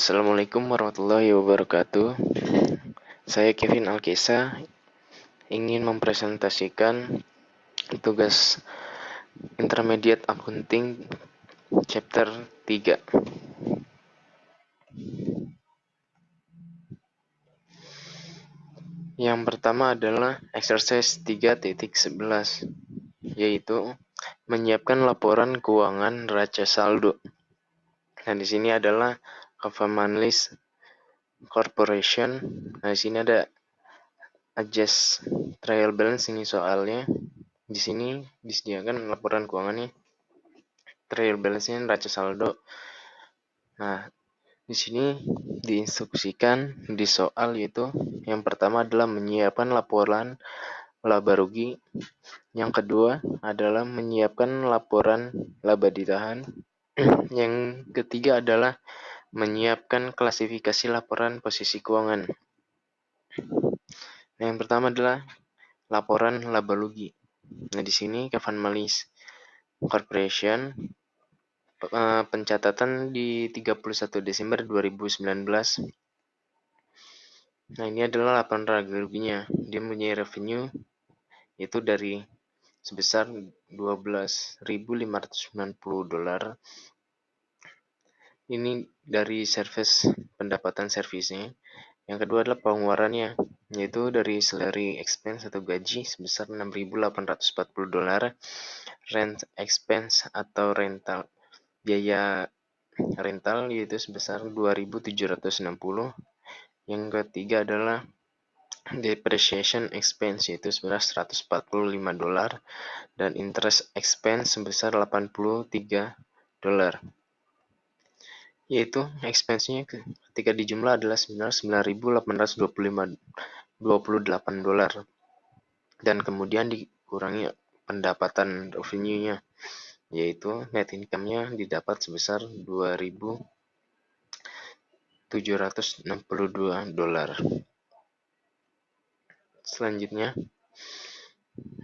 Assalamualaikum warahmatullahi wabarakatuh. Saya Kevin Alkesa ingin mempresentasikan tugas Intermediate Accounting Chapter 3. Yang pertama adalah exercise 3.11, yaitu menyiapkan laporan keuangan neraca saldo. Nah, di sini adalah Government List Corporation. Nah, di sini ada adjust trial balance ini soalnya. Di sini disediakan laporan keuangannya, trial balance-nya neraca saldo. Nah, di sini diinstruksikan di soal yaitu yang pertama adalah menyiapkan laporan laba rugi. Yang kedua adalah menyiapkan laporan laba ditahan. Yang ketiga adalah menyiapkan klasifikasi laporan posisi keuangan. Nah, yang pertama adalah laporan laba rugi. Nah, di sini Government List Corporation pencatatan di 31 Desember 2019. Nah, ini adalah laporan laba ruginya. Dia mempunyai revenue itu dari sebesar $12.590. Ini dari service pendapatan servisnya. Yang kedua adalah pengeluarannya, yaitu dari salary expense atau gaji sebesar $6.840, rent expense atau rental biaya rental yaitu sebesar $2.760. Yang ketiga adalah depreciation expense yaitu sebesar $145 dan interest expense sebesar $83, yaitu expense-nya ketika dijumlah adalah $9.828 dan kemudian dikurangi pendapatan revenue-nya, yaitu net income-nya didapat sebesar $2.762. Selanjutnya,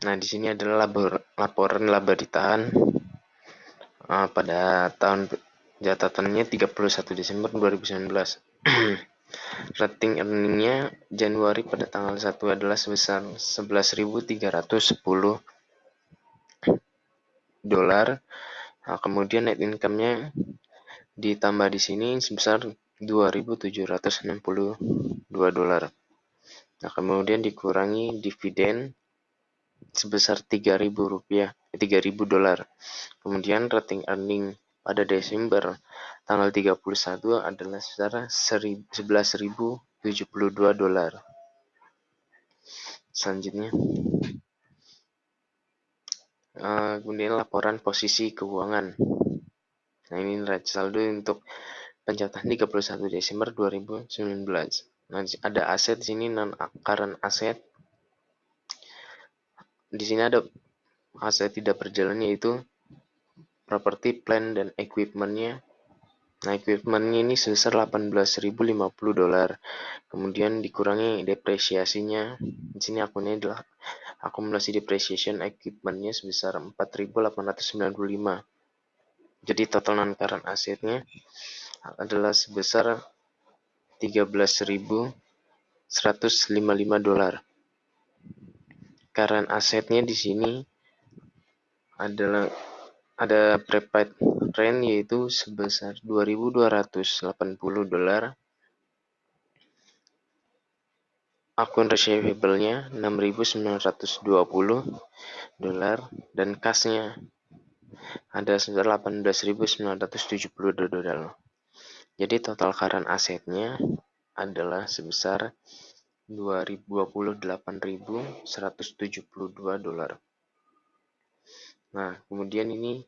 nah di sini adalah laporan laba ditahan pada tahun catatannya 31 Desember 2019. Rating earning-nya Januari pada tanggal 1 adalah sebesar $11.310. Nah, kemudian net income-nya ditambah di sini sebesar $2.762. Nah, kemudian dikurangi dividen sebesar $3.000. Kemudian rating earning pada Desember tanggal 31 adalah sebesar $11.072. Selanjutnya, kemudian laporan posisi keuangan. Nah, ini neraca saldo untuk pencatatan 31 Desember 2019. Nah, ada aset di sini, non current asset. Di sini ada aset tidak berjalan yaitu property, plant, dan equipment-nya. Nah, equipment-nya ini sebesar $18.050. Kemudian dikurangi depresiasinya. Di sini akunnya adalah akumulasi depreciation equipment-nya sebesar $4.895. Jadi total non-current asset-nya adalah sebesar $13.155. Current asset-nya di sini adalah ada prepaid rent yaitu sebesar $2.280. Akun receivable-nya $6.920 dan kas-nya ada sebesar $18.972. Jadi total current asset-nya adalah sebesar $28.172. Nah, kemudian ini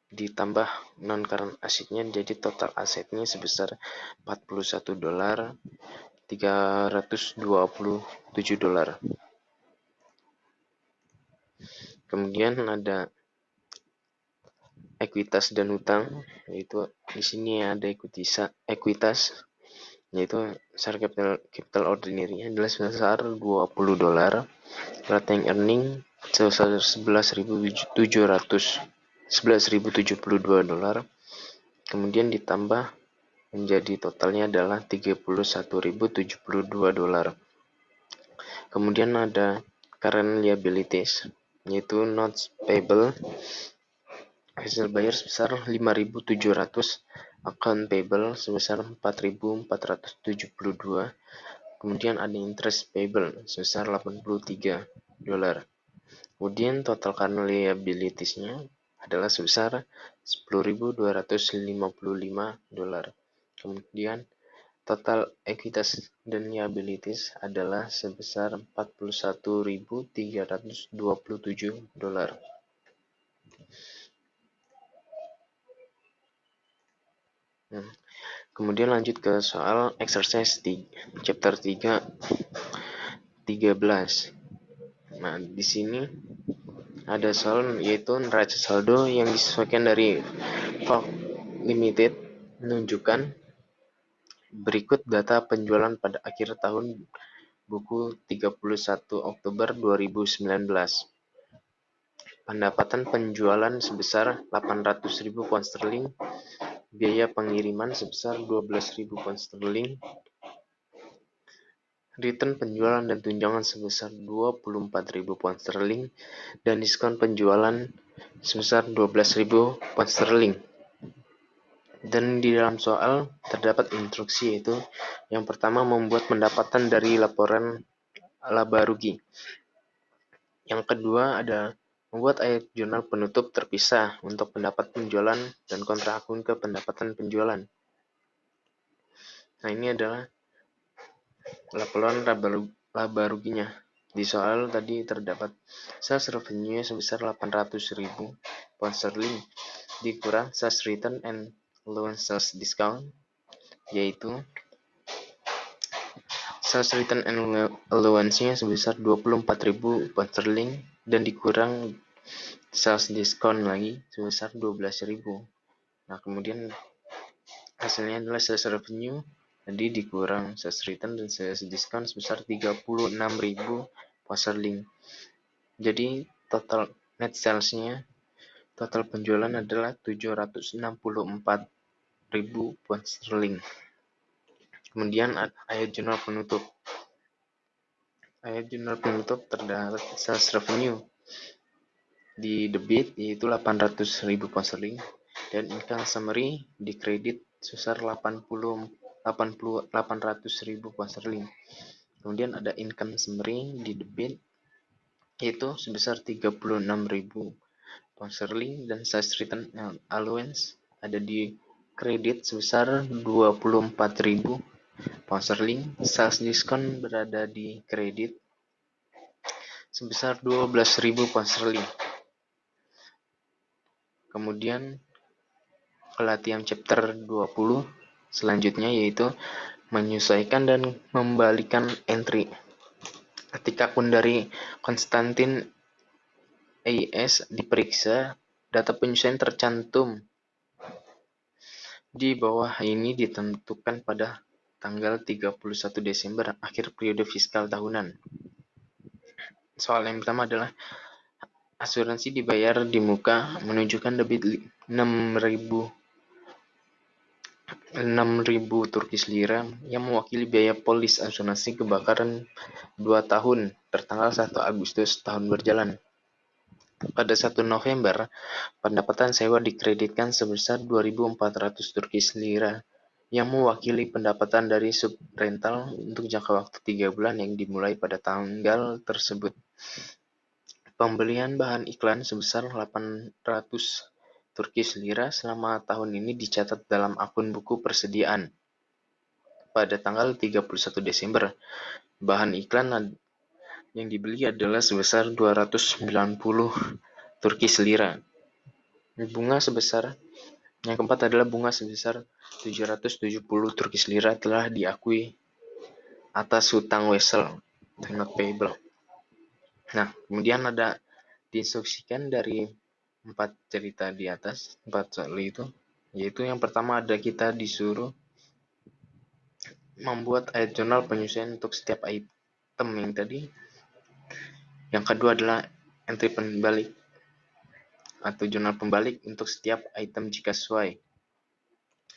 ditambah non current asset-nya jadi total asetnya sebesar $41.327. Kemudian ada ekuitas dan hutang, yaitu di sini ada ekuitas yaitu share capital ordinary-nya adalah sebesar $20. Rating earning sebesar $11.072. Kemudian ditambah menjadi totalnya adalah $31.072. Kemudian ada current liabilities, yaitu notes payable, hasil bayar sebesar 5.700, account payable sebesar 4.472, kemudian ada interest payable sebesar $83. Kemudian total current liabilities-nya adalah sebesar $10.255. Kemudian total equities dan liabilities adalah sebesar $41.327. Kemudian lanjut ke soal exercise chapter 3 13. Nah, di sini ada soal yaitu neraca saldo yang disesuaikan dari Valk Limited menunjukkan berikut data penjualan pada akhir tahun buku 31 Oktober 2019. Pendapatan penjualan sebesar 800.000 pound sterling, biaya pengiriman sebesar 12.000 pound sterling, return penjualan dan tunjangan sebesar 24.000 pound sterling, dan diskon penjualan sebesar 12.000 pound sterling. Dan di dalam soal terdapat instruksi, yaitu yang pertama membuat pendapatan dari laporan laba rugi. Yang kedua ada membuat ayat jurnal penutup terpisah untuk pendapat penjualan dan kontra akun ke pendapatan penjualan. Nah, ini adalah laporan laba ruginya. Di soal tadi terdapat sales revenue sebesar 800.000 pound sterling dikurang sales return and allowance sales discount, yaitu sales return and allowance-nya sebesar 24.000 pound sterling dan dikurang sales discount lagi sebesar 12.000. Nah, kemudian hasilnya adalah sales revenue jadi dikurang sales return dan sales discount sebesar 36.000 pound sterling. Jadi total net sales-nya, total penjualan adalah 764.000 pound sterling. Kemudian ayat jurnal penutup. Ayat jurnal penutup terdapat sales revenue di debit yaitu 800.000 pound sterling dan income summary di kredit sebesar 800.000 pound sterling. Kemudian ada income summary di debit yaitu sebesar 36.000 pound sterling dan sales return allowance ada di kredit sebesar 24.000 pound sterling. Sales discount berada di kredit sebesar 12.000 pound sterling. Kemudian latihan chapter 20 selanjutnya yaitu menyesuaikan dan membalikan entry. Ketika akun dari Konstantin AS diperiksa, data penyesuaian tercantum di bawah ini ditentukan pada tanggal 31 Desember akhir periode fiskal tahunan. Soal yang pertama adalah asuransi dibayar di muka menunjukkan debit 6.000 Turkish lira yang mewakili biaya polis asuransi kebakaran 2 tahun tertanggal 1 Agustus tahun berjalan. Pada 1 November, pendapatan sewa dikreditkan sebesar 2.400 Turkish lira yang mewakili pendapatan dari sub rental untuk jangka waktu 3 bulan yang dimulai pada tanggal tersebut. Pembelian bahan iklan sebesar 800 Turkish lira selama tahun ini dicatat dalam akun buku persediaan. Pada tanggal 31 Desember, bahan iklan yang dibeli adalah sebesar 290 Turkish lira. Bunga sebesar yang keempat adalah bunga sebesar 770 Turkish lira telah diakui atas hutang Wesel, not payable. Nah, kemudian ada diinstruksikan dari 4 cerita di atas, 4 soal itu, yaitu yang pertama ada kita disuruh membuat ayat jurnal penyesuaian untuk setiap item yang tadi. Yang kedua adalah entry pembalik atau jurnal pembalik untuk setiap item jika sesuai.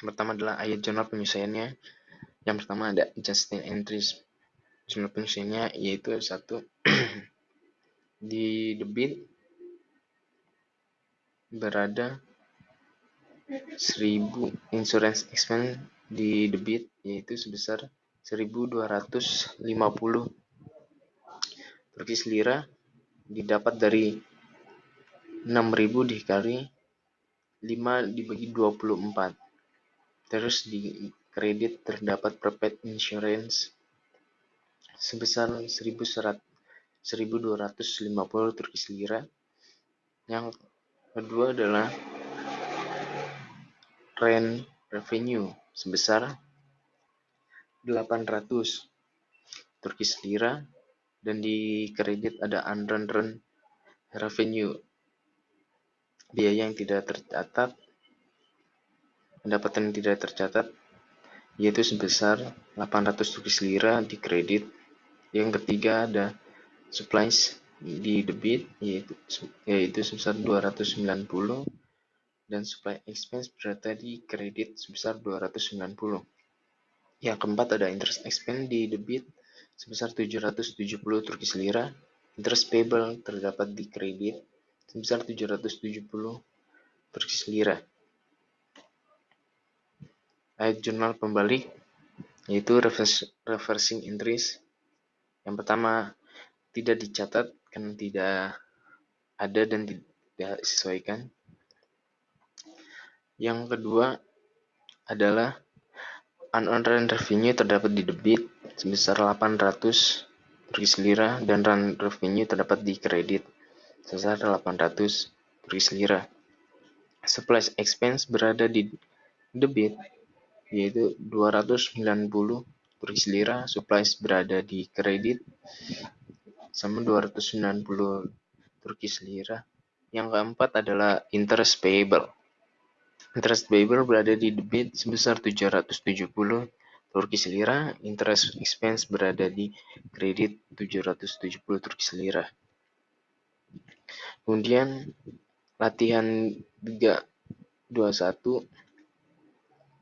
Yang pertama adalah ayat jurnal penyesuaiannya. Yang pertama ada adjusting entries. Jurnal penyesuaiannya yaitu satu di debit berada 1000 insurance expense di debit yaitu sebesar 1250 Turkish lira didapat dari 6000 dikali 5 dibagi 24. Terus di kredit terdapat prepaid insurance sebesar 1250 Turkish lira. Yang kedua adalah rent revenue sebesar 800 Turkish lira, dan di kredit ada unearned revenue, biaya yang tidak tercatat, pendapatan yang tidak tercatat, yaitu sebesar 800 Turkish lira di kredit. Yang ketiga ada supplies di debit yaitu sebesar 290, dan supply expense berada di kredit sebesar 290. Yang keempat ada interest expense di debit sebesar 770 Turkish lira. Interest payable terdapat di kredit sebesar 770 Turkish lira. Ayat jurnal pembalik yaitu reversing entries. Yang pertama tidak dicatat karena tidak ada dan tidak disesuaikan. Yang kedua adalah unearned revenue terdapat di debit sebesar 800 Turkish lira, dan run revenue terdapat di kredit sebesar 800 Turkish lira. Supply expense berada di debit yaitu 290 Turkish lira, supplies berada di kredit sama 290 Turkish lira. Yang keempat adalah interest payable. Interest payable berada di debit sebesar 770 Turkish lira, interest expense berada di kredit 770 Turkish lira. Kemudian latihan 321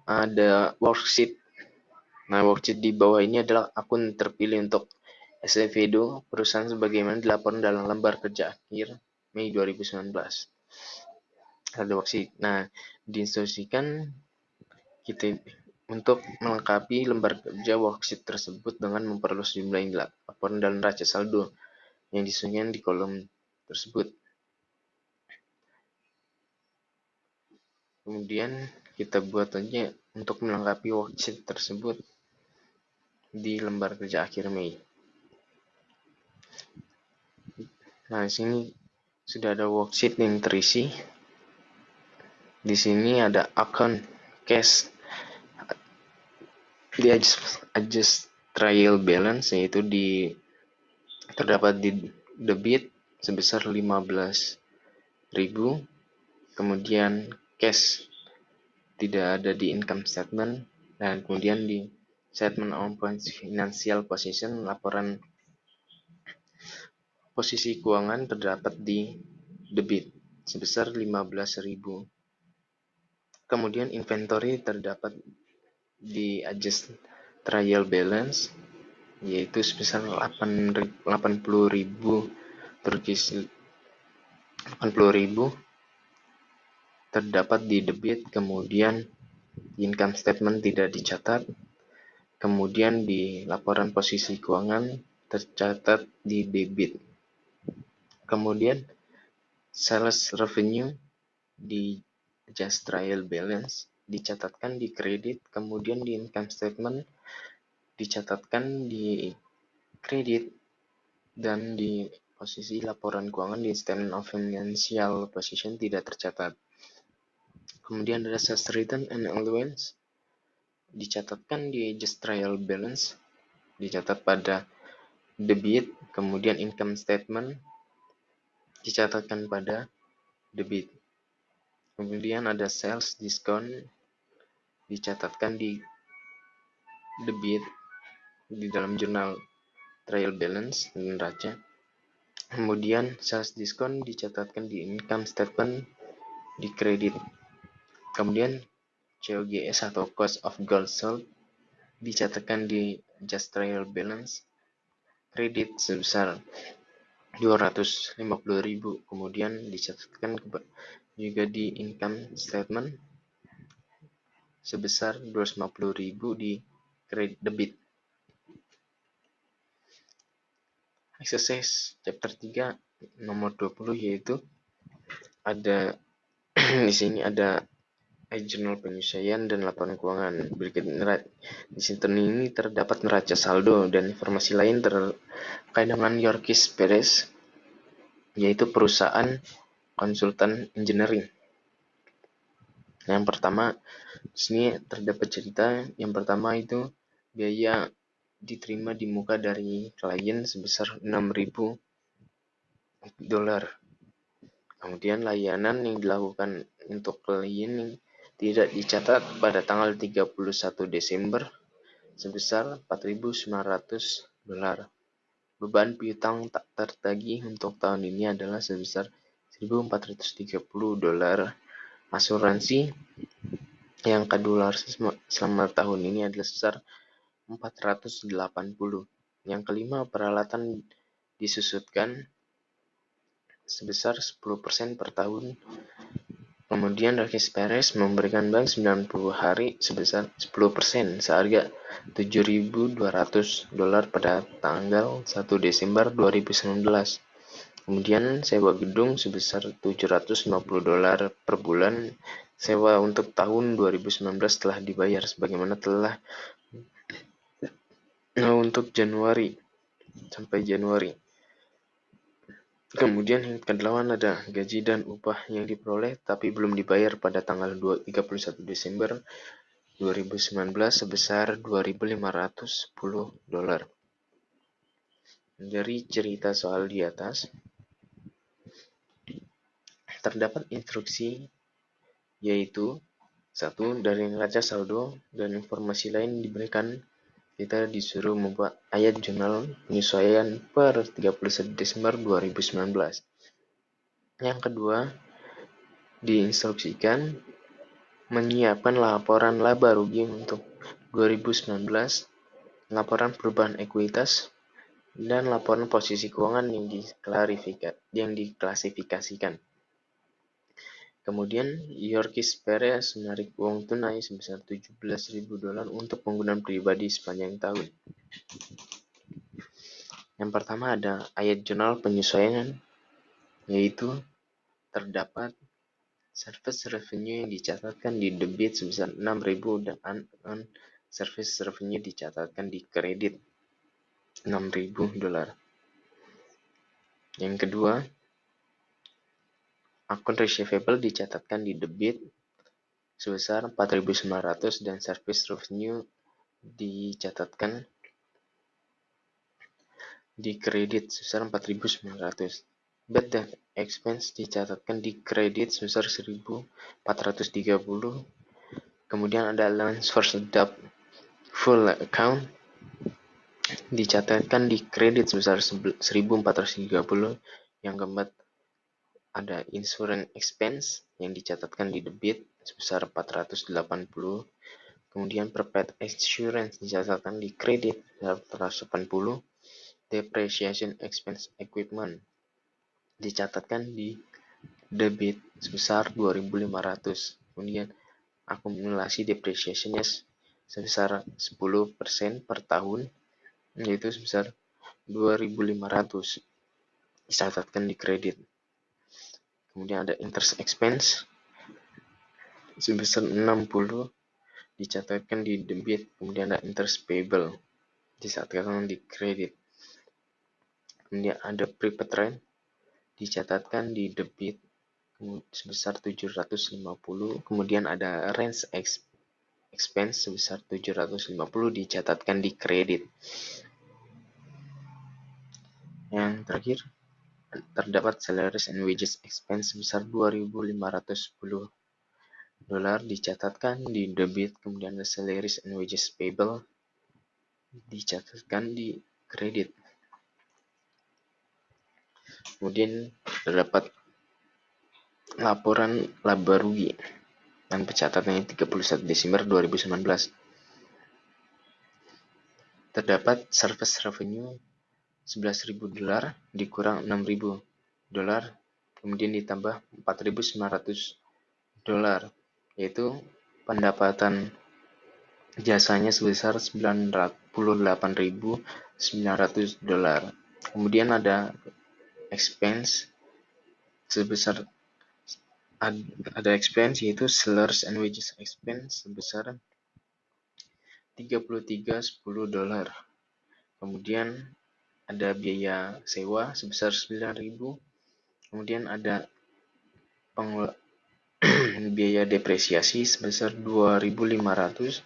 ada worksheet. Nah, worksheet di bawah ini adalah akun terpilih untuk Acevedo perusahaan sebagaimana dilaporkan dalam lembar kerja akhir Mei 2019. Ada worksheet. Nah, diinstruksikan kita untuk melengkapi lembar kerja worksheet tersebut dengan memperluas jumlah laporan dan neraca saldo yang disusun di kolom tersebut. Kemudian kita buat aja untuk melengkapi worksheet tersebut di lembar kerja akhir Mei. Nah, di sini sudah ada worksheet yang terisi. Di sini ada account cash di adjust trial balance, yaitu terdapat di debit sebesar 15.000. Kemudian cash tidak ada di income statement, dan kemudian di statement of financial position, laporan posisi keuangan terdapat di debit sebesar 15.000. Kemudian inventory terdapat di adjust trial balance, yaitu sebesar 80.000 Turkish 80.000 terdapat di debit. Kemudian income statement tidak dicatat. Kemudian di laporan posisi keuangan tercatat di debit. Kemudian sales revenue di adjust trial balance dicatatkan di kredit, kemudian di income statement dicatatkan di kredit, dan di posisi laporan keuangan di statement of financial position tidak tercatat. Kemudian ada sales return and allowance dicatatkan di adjust trial balance, dicatat pada debit. Kemudian income statement dicatatkan pada debit. Kemudian ada sales discount dicatatkan di debit di dalam jurnal trial balance dan neraca. Kemudian sales discount dicatatkan di income statement di kredit. Kemudian COGS atau Cost of Goods Sold dicatatkan di Just Trial Balance kredit sebesar 250.000, kemudian dicatatkan juga di Income Statement sebesar 250.000 di kredit debit. Exercise chapter 3 nomor 20 yaitu ada di sini ada jurnal penyesuaian dan laporan keuangan. Berikut di sini ini terdapat neraca saldo dan informasi lain terkait dengan Yorkis Perez, yaitu perusahaan konsultan engineering. Yang pertama, di sini terdapat cerita. Yang pertama itu biaya diterima di muka dari klien sebesar $6.000. Kemudian layanan yang dilakukan untuk klien yang tidak dicatat pada tanggal 31 Desember sebesar $4.900. Beban piutang tak tertagih untuk tahun ini adalah sebesar $1.430. Asuransi yang kedua selama tahun ini adalah sebesar $480. Yang kelima, peralatan disusutkan sebesar 10% per tahun. Kemudian Yorkis Perez memberikan bank 90 hari sebesar 10% seharga $7.200 pada tanggal 1 Desember 2019. Kemudian sewa gedung sebesar $750 per bulan. Sewa untuk tahun 2019 telah dibayar sebagaimana telah untuk Januari sampai Januari. Kemudian yang ke-8 ada gaji dan upah yang diperoleh tapi belum dibayar pada tanggal 31 Desember 2019 sebesar $2.510. Dari cerita soal di atas, terdapat instruksi yaitu 1. Dari neraca saldo dan informasi lain diberikan, kita disuruh membuat ayat jurnal penyesuaian per 31 Desember 2019. Yang kedua, diinstruksikan menyiapkan laporan laba rugi untuk 2019, laporan perubahan ekuitas, dan laporan posisi keuangan yang diklasifikasikan. Kemudian, Yorkis Perez menarik uang tunai sebesar $17.000 untuk penggunaan pribadi sepanjang tahun. Yang pertama ada ayat jurnal penyesuaian, yaitu terdapat service revenue yang dicatatkan di debit sebesar $6.000 dan service revenue dicatatkan di kredit $6.000. Yang kedua, akun receivable dicatatkan di debit sebesar $4.900 dan service revenue dicatatkan di kredit sebesar $4.900. Bad debt expense dicatatkan di kredit sebesar $1.430. Kemudian ada allowance for doubtful account dicatatkan di kredit sebesar $1.430. Yang keempat, ada insurance expense yang dicatatkan di debit sebesar $480. Kemudian prepaid insurance dicatatkan di kredit $480. Depreciation expense equipment dicatatkan di debit sebesar $2.500. Kemudian akumulasi depreciation-nya sebesar 10% per tahun, yaitu sebesar $2.500 dicatatkan di kredit. Kemudian ada interest expense sebesar $60 dicatatkan di debit. Kemudian ada interest payable dicatatkan di kredit. Kemudian ada prepaid rent dicatatkan di debit sebesar $750. Kemudian ada rent expense sebesar $750 dicatatkan di kredit. Yang terakhir, terdapat salaries and wages expense sebesar $2.510 dicatatkan di debit. Kemudian ada salaries and wages payable dicatatkan di kredit. Kemudian terdapat laporan laba rugi. dan pencatatannya 31 Desember 2019. Terdapat service revenue $11.000 dikurang $6.000, kemudian ditambah $4.900, yaitu pendapatan jasanya sebesar $98.900. Kemudian ada expense sebesar yaitu salaries and wages expense sebesar $33.10. Kemudian ada biaya sewa sebesar $9.000. Kemudian ada biaya depresiasi sebesar $2.500.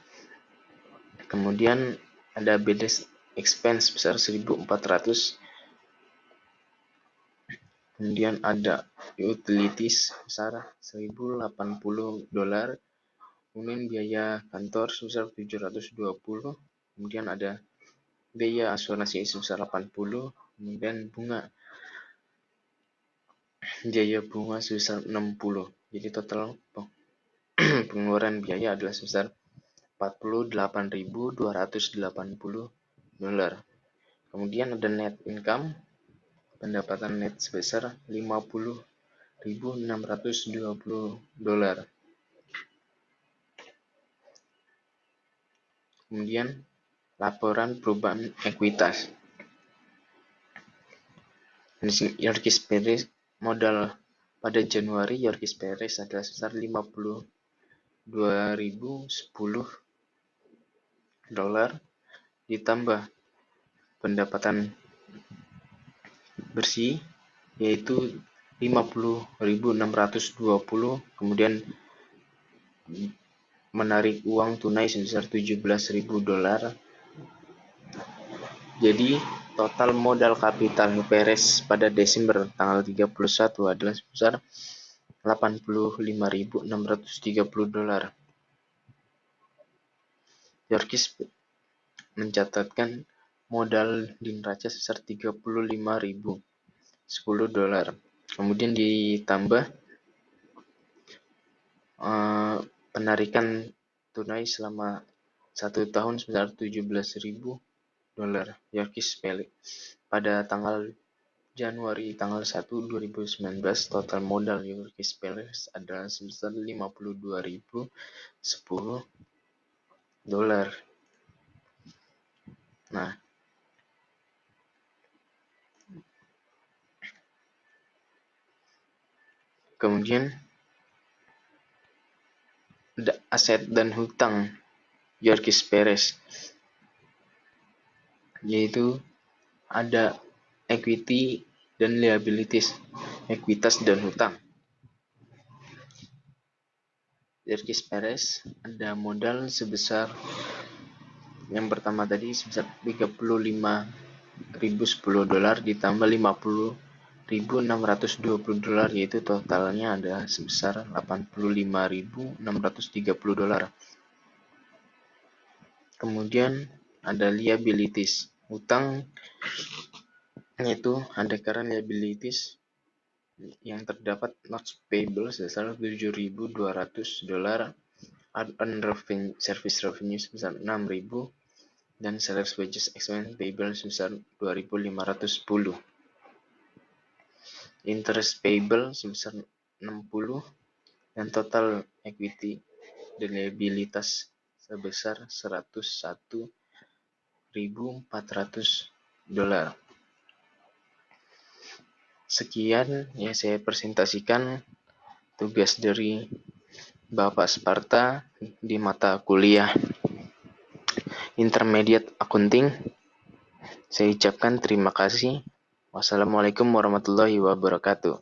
Kemudian ada BDS expense sebesar $1.400. Kemudian ada utilities sebesar $1.080. Kemudian biaya kantor sebesar $720. Kemudian ada biaya asuransi sebesar $80. Kemudian biaya bunga sebesar $60. Jadi total pengeluaran biaya adalah sebesar $48.280. Kemudian ada net income, pendapatan net sebesar $50.620. Kemudian laporan perubahan ekuitas. Yorkis Perez modal pada Januari Yorkis Perez adalah sebesar $52.010, ditambah pendapatan bersih yaitu $50.620, kemudian menarik uang tunai sebesar $17.000. Jadi total modal kapital Perez pada Desember tanggal 31 adalah sebesar $85.630. Yorkis mencatatkan modal di neraca sebesar $35.010. Kemudian ditambah penarikan tunai selama 1 tahun sebesar $17.000. Yorkis Perez pada tanggal Januari tanggal 1 2019 total modal Yorkis Perez adalah sebesar $52.010. Nah, kemudian ada aset dan hutang Yorkis Perez, yaitu ada equity dan liabilities, ekuitas dan hutang. Yorkis Perez ada modal sebesar, yang pertama tadi sebesar $35.010 ditambah $50.620, yaitu totalnya ada sebesar $85.630. Kemudian ada liabilities, hutang, yaitu ada current liabilities yang terdapat notes payable sebesar $7.200, unearned service revenue sebesar $6.000, dan salaries wages expense payable sebesar $2.510. Interest payable sebesar $60, dan total equity dan liabilitas sebesar $101.400. Sekian yang saya presentasikan tugas dari Bapak Sparta di mata kuliah Intermediate Accounting. Saya ucapkan terima kasih. Wassalamualaikum warahmatullahi wabarakatuh.